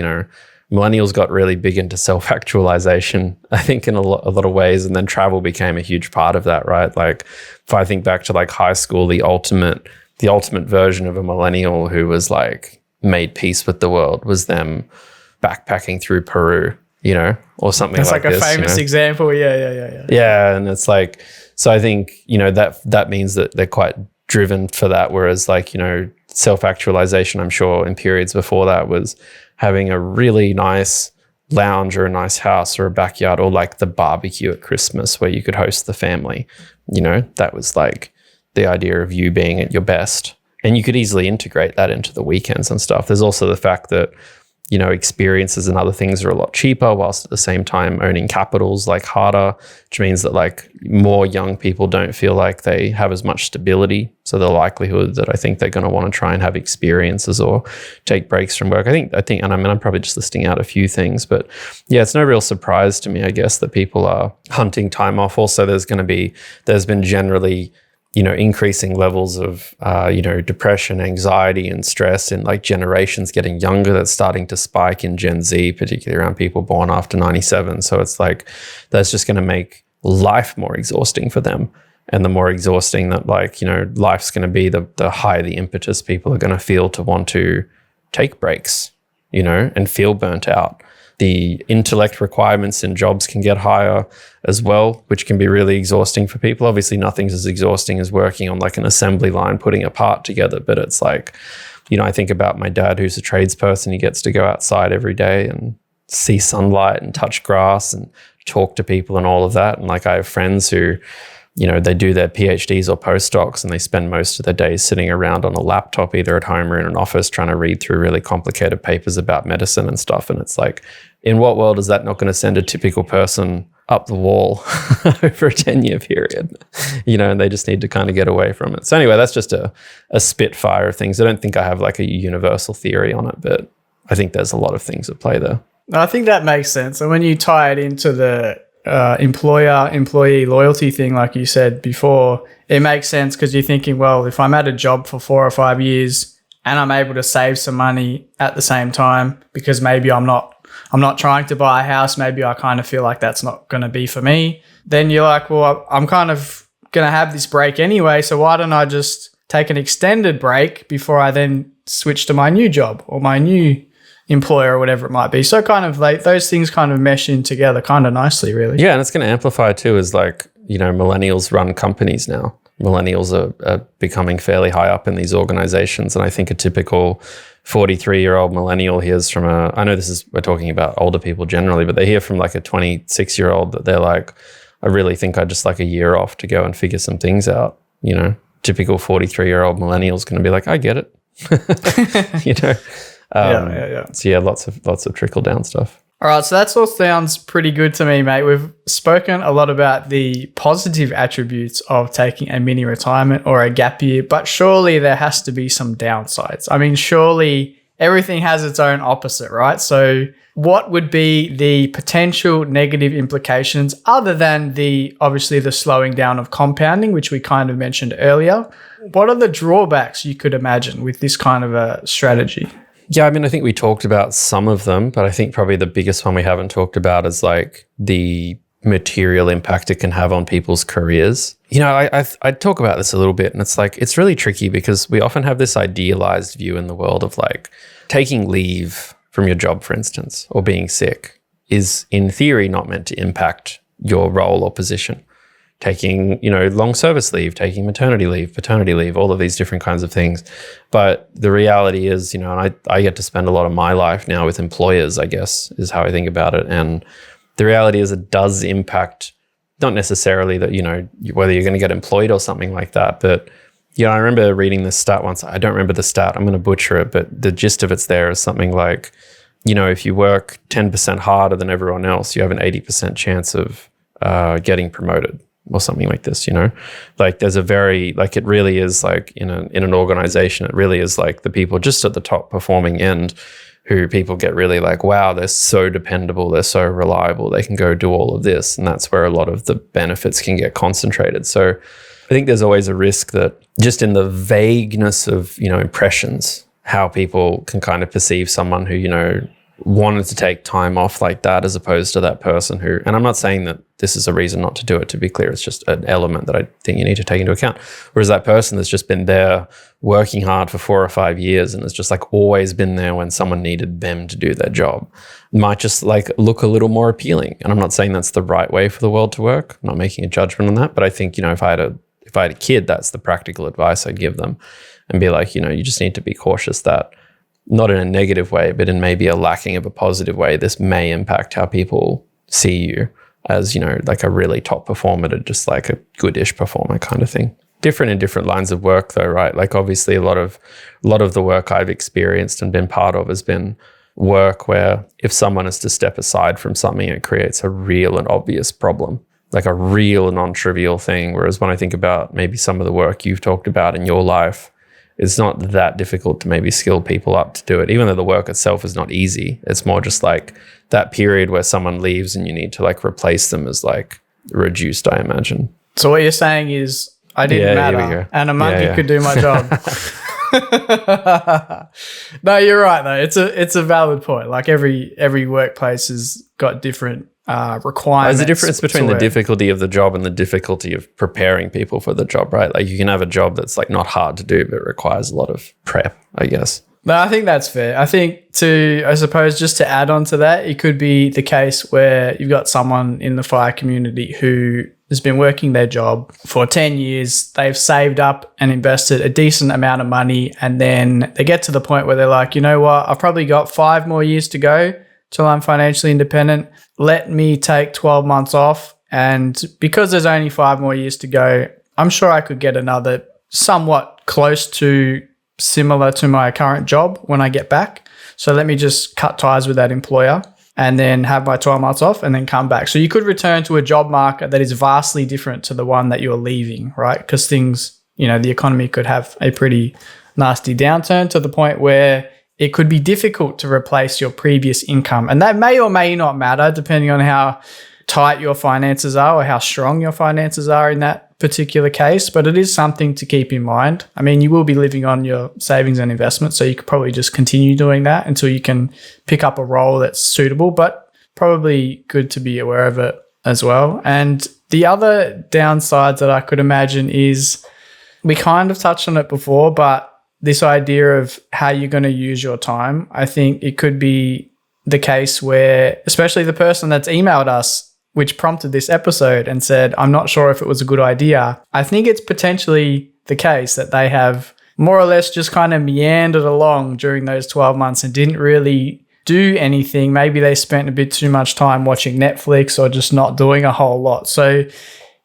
Speaker 2: millennials got really big into self-actualization, I think, in a lot of ways, and then travel became a huge part of that, right? Like if I think back to like high school, the ultimate version of a millennial who was like made peace with the world was them backpacking through Peru, or something like this.
Speaker 1: That's like a famous example. Yeah.
Speaker 2: Yeah, and it's like, so I think, that means that they're quite driven for that, whereas like, self-actualization, I'm sure in periods before that, was having a really nice lounge or a nice house or a backyard, or like the barbecue at Christmas where you could host the family. That was like the idea of you being at your best. And you could easily integrate that into the weekends and stuff. There's also the fact that, experiences and other things are a lot cheaper, whilst at the same time owning capital's like harder, which means that like more young people don't feel like they have as much stability. So the likelihood that I think they're going to want to try and have experiences or take breaks from work. I think, and I'm probably just listing out a few things, but yeah, it's no real surprise to me, I guess, that people are hunting time off. Also, there's been generally, increasing levels of, depression, anxiety, and stress in like generations getting younger. That's starting to spike in Gen Z, particularly around people born after 97. So it's like, that's just going to make life more exhausting for them. And the more exhausting that like, life's going to be, the higher the impetus people are going to feel to want to take breaks, and feel burnt out. The intellect requirements in jobs can get higher as well, which can be really exhausting for people. Obviously, nothing's as exhausting as working on like an assembly line, putting a part together. But it's like, I think about my dad, who's a tradesperson. He gets to go outside every day and see sunlight and touch grass and talk to people and all of that. And like I have friends who, they do their PhDs or postdocs, and they spend most of their days sitting around on a laptop, either at home or in an office, trying to read through really complicated papers about medicine and stuff. And it's like, in what world is that not going to send a typical person up the wall over a 10-year period? And they just need to kind of get away from it. So anyway, that's just a spitfire of things. I don't think I have like a universal theory on it, but I think there's a lot of things at play there.
Speaker 1: I think that makes sense. And when you tie it into the employer-employee loyalty thing, like you said before, it makes sense, because you're thinking, well, if I'm at a job for 4 or 5 years and I'm able to save some money at the same time, because maybe I'm not trying to buy a house, maybe I kind of feel like that's not going to be for me, then you're like, well, I'm kind of going to have this break anyway, so why don't I just take an extended break before I then switch to my new job or my new employer or whatever it might be. So kind of like those things kind of mesh in together kind of nicely, really.
Speaker 2: Yeah, and it's going to amplify too, is like, millennials run companies now. Millennials are becoming fairly high up in these organizations. And I think a typical 43-year-old millennial hears from I know we're talking about older people generally, but they hear from like a 26-year-old that they're like, I really think I'd just like a year off to go and figure some things out. Typical 43-year-old millennial's going to be like, I get it.
Speaker 1: Yeah.
Speaker 2: So yeah, lots of trickle down stuff.
Speaker 1: All right, so that all sounds pretty good to me, mate. We've spoken a lot about the positive attributes of taking a mini retirement or a gap year, but surely there has to be some downsides. I mean, surely everything has its own opposite, right? So what would be the potential negative implications other than obviously the slowing down of compounding, which we kind of mentioned earlier? What are the drawbacks you could imagine with this kind of a strategy?
Speaker 2: Yeah, I mean, I think we talked about some of them, but I think probably the biggest one we haven't talked about is like the material impact it can have on people's careers. I talk about this a little bit, and it's like, it's really tricky because we often have this idealized view in the world of like taking leave from your job, for instance, or being sick is in theory not meant to impact your role or position. Taking, long service leave, taking maternity leave, paternity leave, all of these different kinds of things. But the reality is, and I get to spend a lot of my life now with employers, I guess, is how I think about it. And the reality is it does impact, not necessarily that, whether you're going to get employed or something like that. But, I remember reading this stat once. I don't remember the stat. I'm going to butcher it. But the gist of it's there is something like, if you work 10% harder than everyone else, you have an 80% chance of getting promoted or something like this, Like there's a very, like it really is like in an organization, it really is like the people just at the top performing end who people get really like, wow, they're so dependable, they're so reliable, they can go do all of this. And that's where a lot of the benefits can get concentrated. So I think there's always a risk that just in the vagueness of, impressions, how people can kind of perceive someone who, wanted to take time off like that as opposed to that person who, and I'm not saying that this is a reason not to do it, to be clear, it's just an element that I think you need to take into account. Whereas that person that's just been there working hard for 4 or 5 years and has just like always been there when someone needed them to do their job might just like look a little more appealing. And I'm not saying that's the right way for the world to work. I'm not making a judgment on that, but I think, if I had a kid, that's the practical advice I'd give them and be like, you just need to be cautious that not in a negative way, but in maybe a lacking of a positive way, this may impact how people see you as, like a really top performer to just like a goodish performer kind of thing. Different in different lines of work though, right? Like obviously a lot of the work I've experienced and been part of has been work where if someone is to step aside from something, it creates a real and obvious problem, like a real and non-trivial thing. Whereas when I think about maybe some of the work you've talked about in your life, it's not that difficult to maybe skill people up to do it, even though the work itself is not easy. It's more just like that period where someone leaves and you need to like replace them is like reduced, I imagine.
Speaker 1: So what you're saying is I didn't matter and a monkey could do my job. No, you're right though. It's a valid point. Like every workplace has got different requirements.
Speaker 2: There's a difference between the difficulty of the job and the difficulty of preparing people for the job, right? Like you can have a job that's like not hard to do, but requires a lot of prep, I guess.
Speaker 1: No, I think that's fair. I think I suppose just to add on to that, it could be the case where you've got someone in the fire community who has been working their job for 10 years. They've saved up and invested a decent amount of money. And then they get to the point where they're like, you know what, I've probably got 5 more years to go till I'm financially independent. Let me take 12 months off. And because there's only 5 more years to go, I'm sure I could get another somewhat close to similar to my current job when I get back. So let me just cut ties with that employer and then have my 12 months off and then come back. So you could return to a job market that is vastly different to the one that you're leaving, right? Because things, the economy could have a pretty nasty downturn to the point where it could be difficult to replace your previous income. And that may or may not matter depending on how tight your finances are or how strong your finances are in that particular case. But it is something to keep in mind. I mean, you will be living on your savings and investments, so you could probably just continue doing that until you can pick up a role that's suitable, but probably good to be aware of it as well. And the other downsides that I could imagine is, we kind of touched on it before, but this idea of how you're going to use your time. I think it could be the case where, especially the person that's emailed us, which prompted this episode and said, I'm not sure if it was a good idea. I think it's potentially the case that they have more or less just kind of meandered along during those 12 months and didn't really do anything. Maybe they spent a bit too much time watching Netflix or just not doing a whole lot. So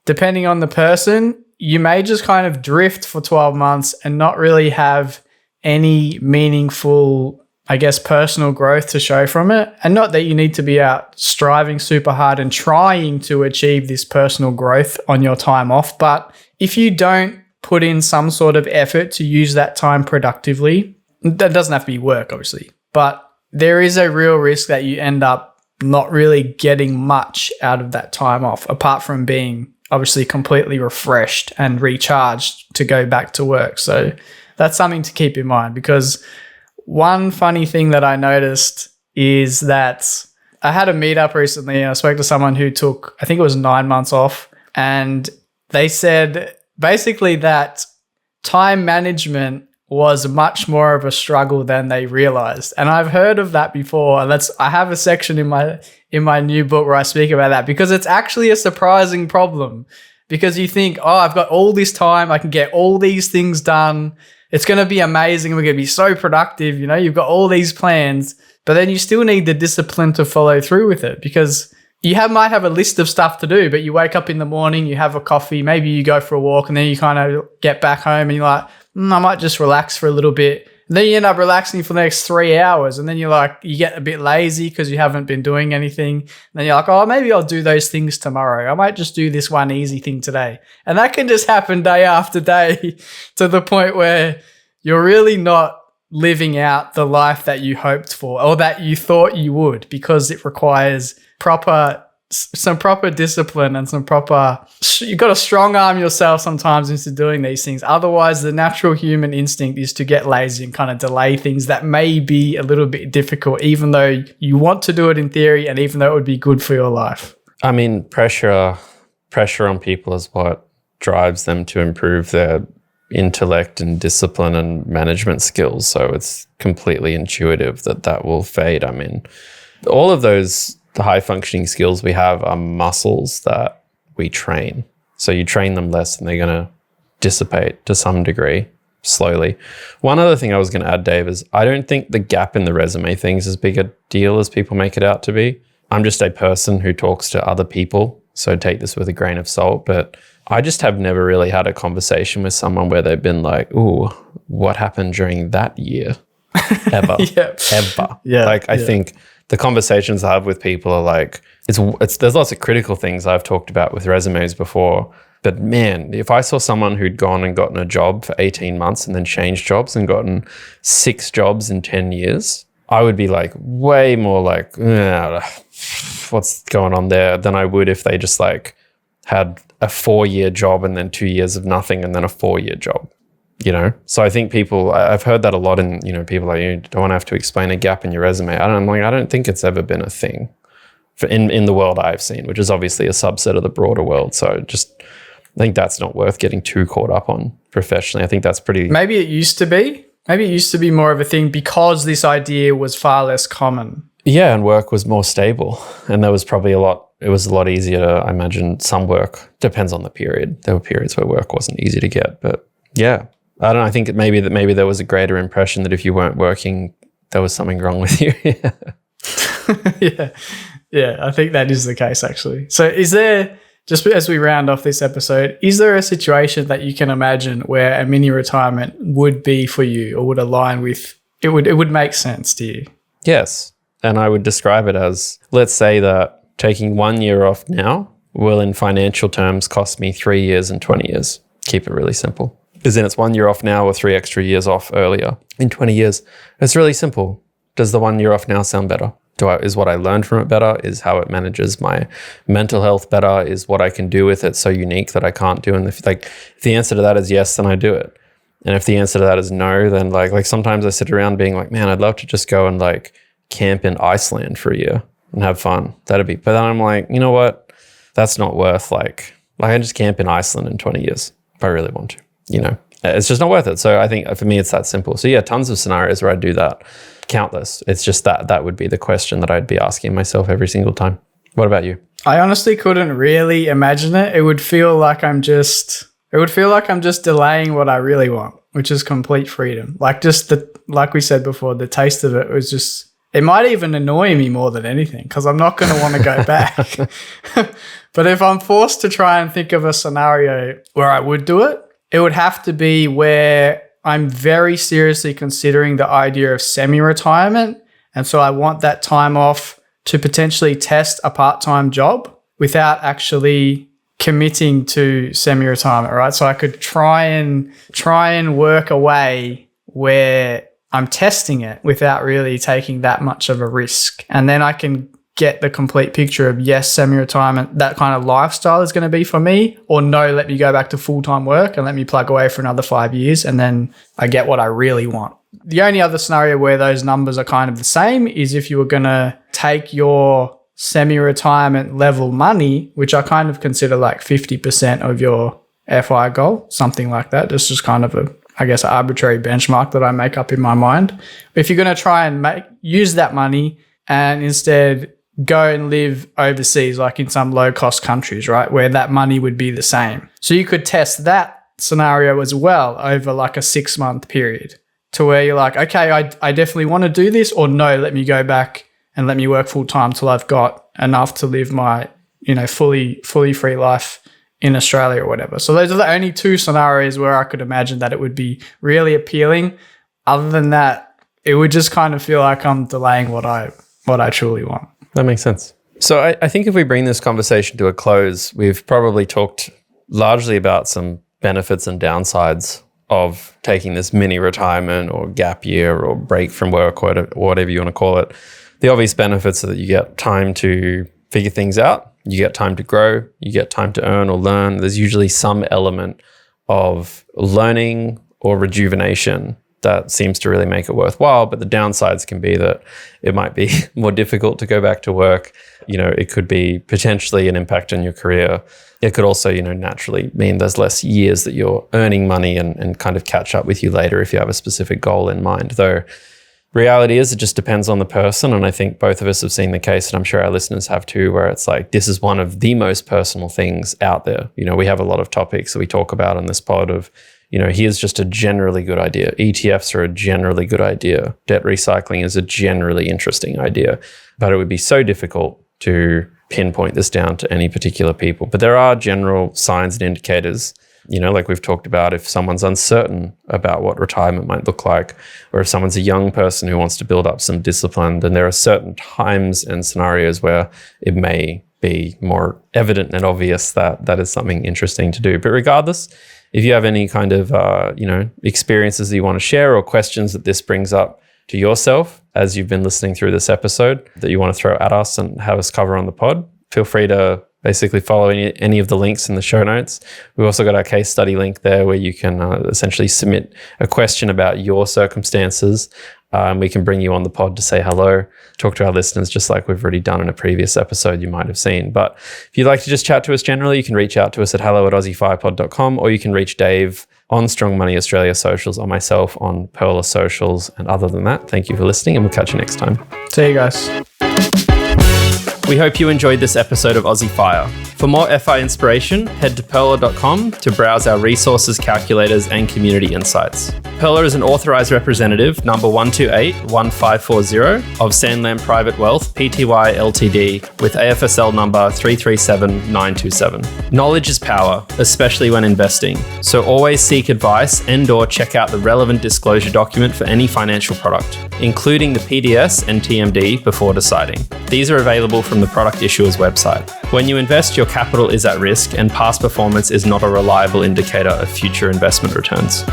Speaker 1: depending on the person, you may just kind of drift for 12 months and not really have any meaningful, I guess, personal growth to show from it. And not that you need to be out striving super hard and trying to achieve this personal growth on your time off. But if you don't put in some sort of effort to use that time productively, that doesn't have to be work, obviously, but there is a real risk that you end up not really getting much out of that time off, apart from being obviously completely refreshed and recharged to go back to work. So that's something to keep in mind, because one funny thing that I noticed is that I had a meetup recently and I spoke to someone who took, I think it was 9 months off, and they said basically that time management was much more of a struggle than they realized. And I've heard of that before. And I have a section in my new book where I speak about that, because it's actually a surprising problem, because you think, oh, I've got all this time, I can get all these things done, it's going to be amazing, we're going to be so productive, you've got all these plans, but then you still need the discipline to follow through with it, because you might have a list of stuff to do, but you wake up in the morning, you have a coffee, maybe you go for a walk, and then you kind of get back home and you're like, I might just relax for a little bit. And Then you end up relaxing for the next 3 hours, and then you get a bit lazy because you haven't been doing anything. And then you're like, oh, maybe I'll do those things tomorrow. I might just do this one easy thing today. And that can just happen day after day to the point where you're really not living out the life that you hoped for or that you thought you would, because it requires some proper discipline and you've got to strong arm yourself sometimes into doing these things. Otherwise, the natural human instinct is to get lazy and kind of delay things that may be a little bit difficult, even though you want to do it in theory and even though it would be good for your life.
Speaker 2: I mean, pressure on people is what drives them to improve their intellect and discipline and management skills. So it's completely intuitive that will fade. I mean, all of those the high functioning skills we have are muscles that we train. So you train them less and they're going to dissipate to some degree slowly. One other thing I was going to add, Dave, is I don't think the gap in the resume thing is as big a deal as people make it out to be. I'm just a person who talks to other people, so take this with a grain of salt, but I just have never really had a conversation with someone where they've been like, ooh, what happened during that year? Ever. Ever.
Speaker 1: Yeah.
Speaker 2: I think the conversations I have with people are like, there's lots of critical things I've talked about with resumes before. But man, if I saw someone who'd gone and gotten a job for 18 months and then changed jobs and gotten 6 jobs in 10 years, I would be like way more like, what's going on there than I would if they just like had a 4-year job and then 2 years of nothing and then a 4-year job. So I think I've heard that a lot in, people like, you don't want to have to explain a gap in your resume. I don't think it's ever been a thing in the world I've seen, which is obviously a subset of the broader world. So I think that's not worth getting too caught up on professionally. I think that's pretty... Maybe
Speaker 1: it used to be more of a thing because this idea was far less common.
Speaker 2: Yeah, and work was more stable. And there was probably it was a lot easier to, I imagine, some work. Depends on the period. There were periods where work wasn't easy to get, but yeah. I don't know. I think maybe there was a greater impression that if you weren't working, there was something wrong with you.
Speaker 1: Yeah, I think that is the case actually. So is there, just as we round off this episode, is there a situation that you can imagine where a mini retirement would be for you or would align with, it would make sense to you?
Speaker 2: Yes. And I would describe it as, let's say that taking 1 year off now will in financial terms cost me 3 years and 20 years. Keep it really simple. Because then it's 1 year off now or 3 extra years off earlier in 20 years. It's really simple. Does the 1 year off now sound better? Is what I learned from it better? Is how it manages my mental health better? Is what I can do with it so unique that I can't do? And if the answer to that is yes, then I do it. And if the answer to that is no, then like sometimes I sit around being like, man, I'd love to just go and like camp in Iceland for a year and have fun. But then I'm like, you know what? That's not worth like I can just camp in Iceland in 20 years if I really want to. It's just not worth it. So I think for me, it's that simple. So yeah, tons of scenarios where I do that. Countless. It's just that would be the question that I'd be asking myself every single time. What about you? I
Speaker 1: honestly couldn't really imagine it. It would feel like I'm just delaying what I really want, which is complete freedom. Like we said before, the taste of it was just, it might even annoy me more than anything because I'm not going to want to go back. But if I'm forced to try and think of a scenario where I would do it, it would have to be where I'm very seriously considering the idea of semi-retirement. And so I want that time off to potentially test a part-time job without actually committing to semi-retirement, right? So I could try and work a way where I'm testing it without really taking that much of a risk. And then I can get the complete picture of, yes, semi-retirement, that kind of lifestyle is going to be for me, or no, let me go back to full-time work and let me plug away for another 5 years and then I get what I really want. The only other scenario where those numbers are kind of the same is if you were going to take your semi-retirement level money, which I kind of consider like 50% of your FI goal, something like that. This is kind of an arbitrary benchmark that I make up in my mind. If you're going to try and use that money and instead go and live overseas, like in some low-cost countries, right, where that money would be the same. So you could test that scenario as well over like a 6-month period to where you're like, okay, I definitely want to do this, or no, let me go back and let me work full-time till I've got enough to live my, fully free life in Australia or whatever. So those are the only 2 scenarios where I could imagine that it would be really appealing. other than that, it would just kind of feel like I'm delaying what I truly want.
Speaker 2: That makes sense. So I think if we bring this conversation to a close, we've probably talked largely about some benefits and downsides of taking this mini retirement or gap year or break from work or whatever you want to call it. The obvious benefits are that you get time to figure things out, you get time to grow, you get time to earn or learn. There's usually some element of learning or rejuvenation that seems to really make it worthwhile. But the downsides can be that it might be more difficult to go back to work. It could be potentially an impact on your career. It could also, naturally mean there's less years that you're earning money and kind of catch up with you later if you have a specific goal in mind. Though reality is it just depends on the person. And I think both of us have seen the case, and I'm sure our listeners have too, where it's like, this is one of the most personal things out there. We have a lot of topics that we talk about on this pod of, here's just a generally good idea. ETFs are a generally good idea. Debt recycling is a generally interesting idea. But it would be so difficult to pinpoint this down to any particular people. But there are general signs and indicators, like we've talked about, if someone's uncertain about what retirement might look like, or if someone's a young person who wants to build up some discipline, then there are certain times and scenarios where it may be more evident and obvious that that is something interesting to do. But regardless, if you have any kind of, experiences that you want to share or questions that this brings up to yourself as you've been listening through this episode that you want to throw at us and have us cover on the pod, feel free to basically follow any of the links in the show notes. We've also got our case study link there where you can essentially submit a question about your circumstances. We can bring you on the pod to say hello, talk to our listeners, just like we've already done in a previous episode you might have seen. But if you'd like to just chat to us generally, you can reach out to us at hello@aussiefirepod.com, or you can reach Dave on Strong Money Australia socials, or myself on Perla socials. And other than that, thank you for listening, and we'll catch you next time.
Speaker 1: See you guys.
Speaker 2: We hope you enjoyed this episode of Aussie Fire. For more FI inspiration, head to perla.com to browse our resources, calculators, and community insights. Perla is an authorized representative number 1281540 of Sandland Private Wealth Pty Ltd with AFSL number 337927. Knowledge is power, especially when investing. So always seek advice and/or check out the relevant disclosure document for any financial product, including the PDS and TMD before deciding. These are available from the product issuer's website. When you invest, your capital is at risk, and past performance is not a reliable indicator of future investment returns.